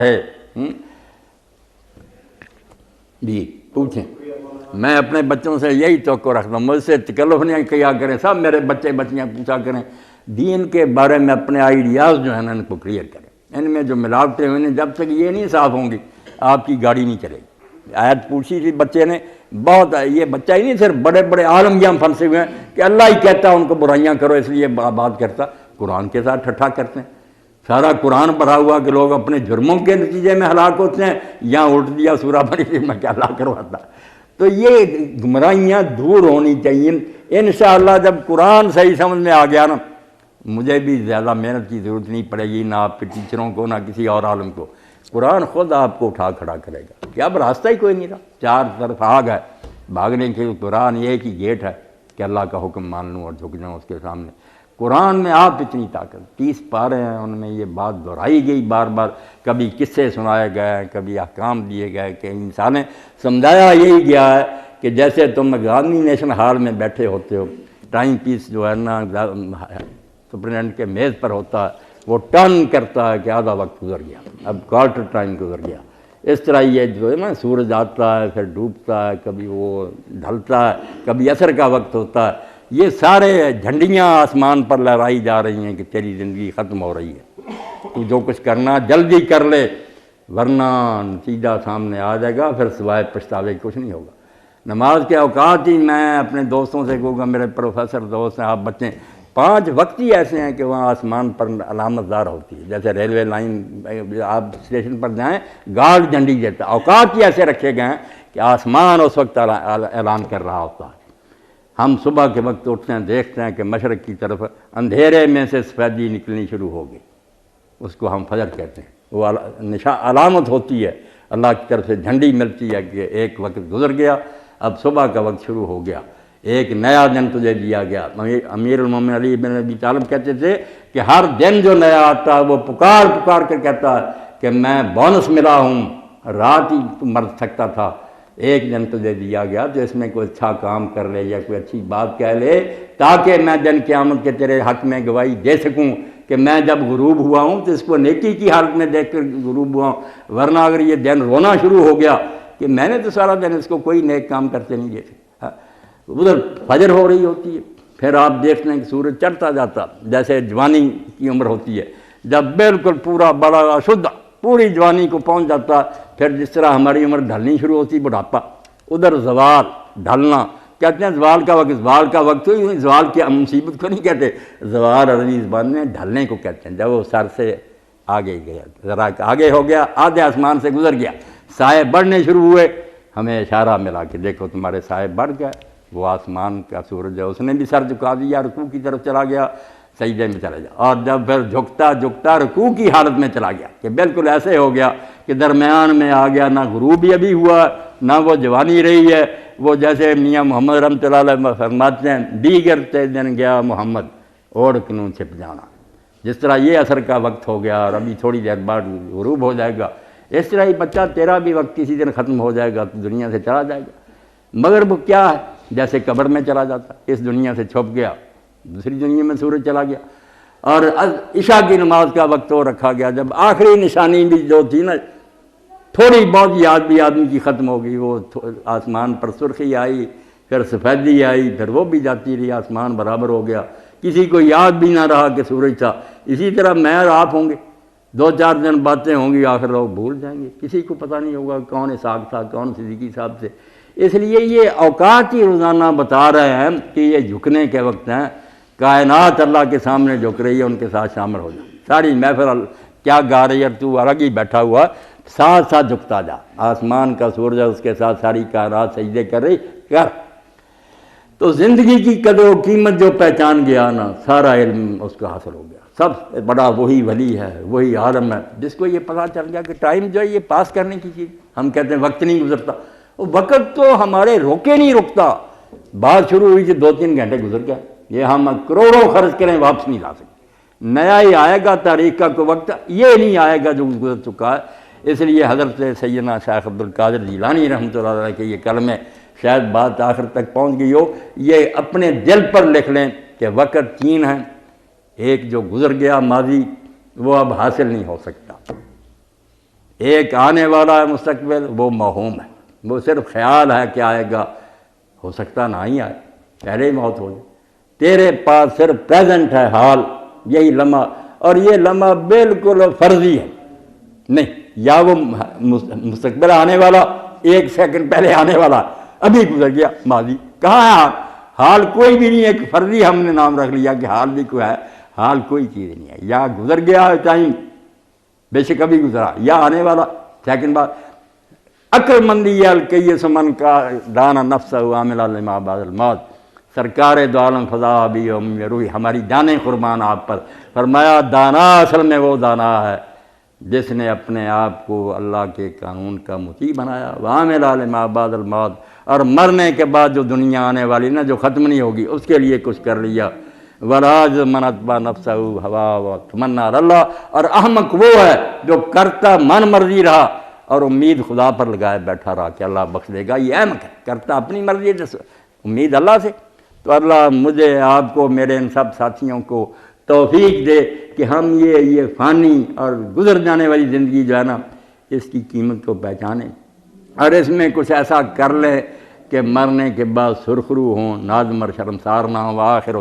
ہے جی پوچھیں. میں اپنے بچوں سے یہی توقع رکھتا ہوں، مجھ سے تکلف نہیں کیا کریں، سب میرے بچے بچیاں پوچھا کریں دین کے بارے میں، اپنے آئیڈیاز جو ہیں نا ان کو کلیئر کریں. ان میں جو ملاوٹیں ہوئی ہیں، جب تک یہ نہیں صاف ہوں گی آپ کی گاڑی نہیں چلے گی. آیت پوچھی تھی بچے نے، بہت یہ بچہ ہی نہیں صرف بڑے بڑے عالم بھی ہم پھنسے ہوئے ہیں کہ اللہ ہی کہتا ان کو برائیاں کرو اس لیے بات کرتا، قرآن کے ساتھ ٹھٹھا کرتے ہیں. سارا قرآن پڑھا ہوا کہ لوگ اپنے جرموں کے نتیجے میں ہلاک ہوتے ہیں، یا الٹ دیا سورہ بنی میں کیا اللہ کرواتا. تو یہ گمراہیاں دور ہونی چاہیے. انشاءاللہ جب قرآن صحیح سمجھ میں آ گیا نا، مجھے بھی زیادہ محنت کی ضرورت نہیں پڑے گی، نہ آپ کے ٹیچروں کو، نہ کسی اور عالم کو. قرآن خود آپ کو اٹھا کھڑا کرے گا کہ اب راستہ ہی کوئی نہیں رہا، چار طرف آگ ہے بھاگنے کے. قرآن یہ ایک ہی گیٹ ہے کہ اللہ کا حکم مان لوں اور جھک جاؤں اس کے سامنے. قرآن میں آپ اتنی طاقت، 30 پارے ہیں ان میں یہ بات دہرائی گئی بار بار، کبھی قصے سنائے گئے، کبھی احکام دیے گئے کہ انسانیں سمجھایا یہی گیا ہے کہ جیسے تم گاندھی نیشن ہال میں بیٹھے ہوتے ہو، ٹائم پیس جو ہے نا سپرنٹینڈنٹ کے میز پر ہوتا ہے، وہ ٹرن کرتا ہے کہ آدھا وقت گزر گیا، اب کوارٹر ٹائم گزر گیا. اس طرح یہ جو ہے نا سورج آتا ہے پھر ڈوبتا ہے، کبھی وہ ڈھلتا ہے، کبھی عصر کا وقت ہوتا ہے. یہ سارے جھنڈیاں آسمان پر لہرائی جا رہی ہیں کہ تیری زندگی ختم ہو رہی ہے، تو جو کچھ کرنا جلدی کر لے ورنہ نتیجہ سامنے آ جائے گا، پھر سوائے پچھتاوے کچھ نہیں ہوگا. نماز کے اوقات ہی میں اپنے دوستوں سے کہوں گا، میرے پروفیسر دوست ہیں، آپ بچے 5 وقت ہی ایسے ہیں کہ وہاں آسمان پر علامت دار ہوتی ہے، جیسے ریلوے لائن آپ اسٹیشن پر جائیں گارڈ جھنڈی دیتا. اوقات ہی ایسے رکھے گئے ہیں کہ آسمان اس وقت اعلان کر رہا ہوتا ہے. ہم صبح کے وقت اٹھتے ہیں، دیکھتے ہیں کہ مشرق کی طرف اندھیرے میں سے سفیدی نکلنی شروع ہو گئی، اس کو ہم فجر کہتے ہیں. وہ علامت ہوتی ہے، اللہ کی طرف سے جھنڈی ملتی ہے کہ ایک وقت گزر گیا، اب صبح کا وقت شروع ہو گیا، ایک نیا دن تجھے دیا گیا. امیر المومنین علی بن ابی طالب کہتے تھے کہ ہر دن جو نیا آتا ہے وہ پکار پکار کر کہتا ہے کہ میں بونس ملا ہوں، رات ہی تو مر سکتا تھا، ایک دن تجھے دیا گیا تو اس میں کوئی اچھا کام کر لے یا کوئی اچھی بات کہہ لے تاکہ میں دن قیامت کے تیرے حق میں گواہی دے سکوں کہ میں جب غروب ہوا ہوں تو اس کو نیکی کی حالت میں دیکھ کر غروب ہوا ہوں. ورنہ اگر یہ دن رونا شروع ہو گیا کہ میں نے تو سارا دن اس کو کوئی نیک کام کرتے نہیں دیکھے. ادھر فجر ہو رہی ہوتی ہے، پھر آپ دیکھتے ہیں کہ سورج چڑھتا جاتا، جیسے جوانی کی عمر ہوتی ہے، جب بالکل پورا بڑا شدھ پوری جوانی کو پہنچ جاتا، پھر جس طرح ہماری عمر ڈھلنی شروع ہوتی بڑھاپا، ادھر زوال ڈھلنا کہتے ہیں. زوال کا وقت، زوال کا وقت ہوئی، زوال کی مصیبت کو نہیں کہتے، زوال عربی زبان میں ڈھلنے کو کہتے ہیں. جب وہ سر سے آگے گیا، ذرا آگے ہو گیا، آدھے آسمان سے گزر گیا، سائے بڑھنے شروع ہوئے، ہمیں اشارہ ملا کہ دیکھو تمہارے سائے بڑھ گئے. وہ آسمان کا سورج ہے، اس نے بھی سر جھکا دیا، رکوع کی طرف چلا گیا، سجدے میں چلا جا، اور جب پھر جھکتا جھکتا رکوع کی حالت میں چلا گیا کہ بالکل ایسے ہو گیا کہ درمیان میں آ گیا، نہ غروب بھی ابھی ہوا نہ وہ جوانی رہی ہے. وہ جیسے میاں محمد رحمۃ اللہ علیہ فرماتے ہیں، دیگر تے دن گیا محمد اوڑ کنوں چھپ جانا. جس طرح یہ عصر کا وقت ہو گیا اور ابھی تھوڑی دیر بعد غروب ہو جائے گا، اس طرح ہی بچہ تیرا بھی وقت کسی دن ختم ہو جائے گا تو دنیا سے چلا جائے گا. مگر وہ کیا ہے، جیسے قبر میں چلا جاتا، اس دنیا سے چھپ گیا، دوسری دنیا میں سورج چلا گیا. اور عشاء کی نماز کا وقت وہ رکھا گیا جب آخری نشانی بھی جو تھی نا تھوڑی بہت یاد بھی آدمی کی ختم ہو گئی. وہ آسمان پر سرخی آئی، پھر سفیدی آئی، پھر وہ بھی جاتی رہی، آسمان برابر ہو گیا، کسی کو یاد بھی نہ رہا کہ سورج تھا. اسی طرح میں اور آپ ہوں گے، 2-4 دن باتیں ہوں گی، آخر لوگ بھول جائیں گے، کسی کو پتہ نہیں ہوگا کون اسحاق تھا کون صدیقی صاحب سے. اس لیے یہ اوقات ہی روزانہ بتا رہے ہیں کہ یہ جھکنے کے وقت ہیں، کائنات اللہ کے سامنے جھک رہی ہے، ان کے ساتھ شامل ہو جائیں. ساری محفل کیا گا رہی ہے، تو الگ ہی بیٹھا ہوا ساتھ ساتھ جھکتا جا، آسمان کا سورج اس کے ساتھ ساری کائنات سجدے کر رہی کر. تو زندگی کی قدر و قیمت جو پہچان گیا نا، سارا علم اس کو حاصل ہو گیا. سب بڑا وہی ولی ہے، وہی عالم ہے جس کو یہ پتہ چل گیا کہ ٹائم جو ہے یہ پاس کرنے کی چیز. ہم کہتے ہیں وقت نہیں گزرتا، وقت تو ہمارے روکے نہیں رکتا. بات شروع ہوئی کہ 2-3 گھنٹے گزر گئے، یہ ہم کروڑوں خرچ کریں واپس نہیں لا سکتے. نیا ہی آئے گا، تاریخ کا کوئی وقت یہ نہیں آئے گا جو گزر چکا ہے. اس لیے حضرت سیدنا شیخ عبدالقادر جیلانی رحمۃ اللہ علیہ کے یہ کلمے، شاید بات آخر تک پہنچ گئی ہو، یہ اپنے دل پر لکھ لیں کہ وقت 3 ہیں، ایک جو گزر گیا ماضی وہ اب حاصل نہیں ہو سکتا، ایک آنے والا ہے مستقبل، وہ موہوم ہے، وہ صرف خیال ہے کہ آئے گا، ہو سکتا نہ ہی آئے، پہلے ہی موت ہو جائے۔ تیرے پاس صرف پریزنٹ ہے، حال، یہی لمحہ، اور یہ لمحہ بالکل فرضی ہے، نہیں یا وہ مستقبل آنے والا، ایک سیکنڈ پہلے آنے والا، ابھی گزر گیا ماضی، کہاں ہے حال؟ حال کوئی بھی نہیں ہے، ایک فرضی ہم نے نام رکھ لیا کہ حال بھی کوئی ہے، حال کوئی چیز نہیں ہے، یا گزر گیا ہے ٹائم، بے شک ابھی گزرا، یا آنے والا سیکنڈ بعد۔ عقل مندی الکیس من کا دانا نفسہ عاملہ لما بعد الموت، سرکار دو عالم فضا بھی روحی، ہماری جانیں قربان آپ پر، فرمایا دانا اصل میں وہ دانا ہے جس نے اپنے آپ کو اللہ کے قانون کا مطیع بنایا، وعاملہ لما بعد الموت، اور مرنے کے بعد جو دنیا آنے والی نا، جو ختم نہیں ہوگی، اس کے لیے کچھ کر لیا۔ وراج من اتبع نفسہ ہوا وتمنی علی اللہ، اور احمق وہ ہے جو کرتا من مرضی رہا اور امید خدا پر لگائے بیٹھا رہا کہ اللہ بخش دے گا، یہ احمق ہے، کرتا اپنی مرضی، امید اللہ سے۔ تو اللہ مجھے، آپ کو، میرے ان سب ساتھیوں کو توفیق دے کہ ہم یہ فانی اور گزر جانے والی زندگی جو ہے نا، اس کی قیمت کو پہچانیں، اور اس میں کچھ ایسا کر لیں کہ مرنے کے بعد سرخرو ہوں، نازم اور شرمسار نہ ہوں۔ وآخر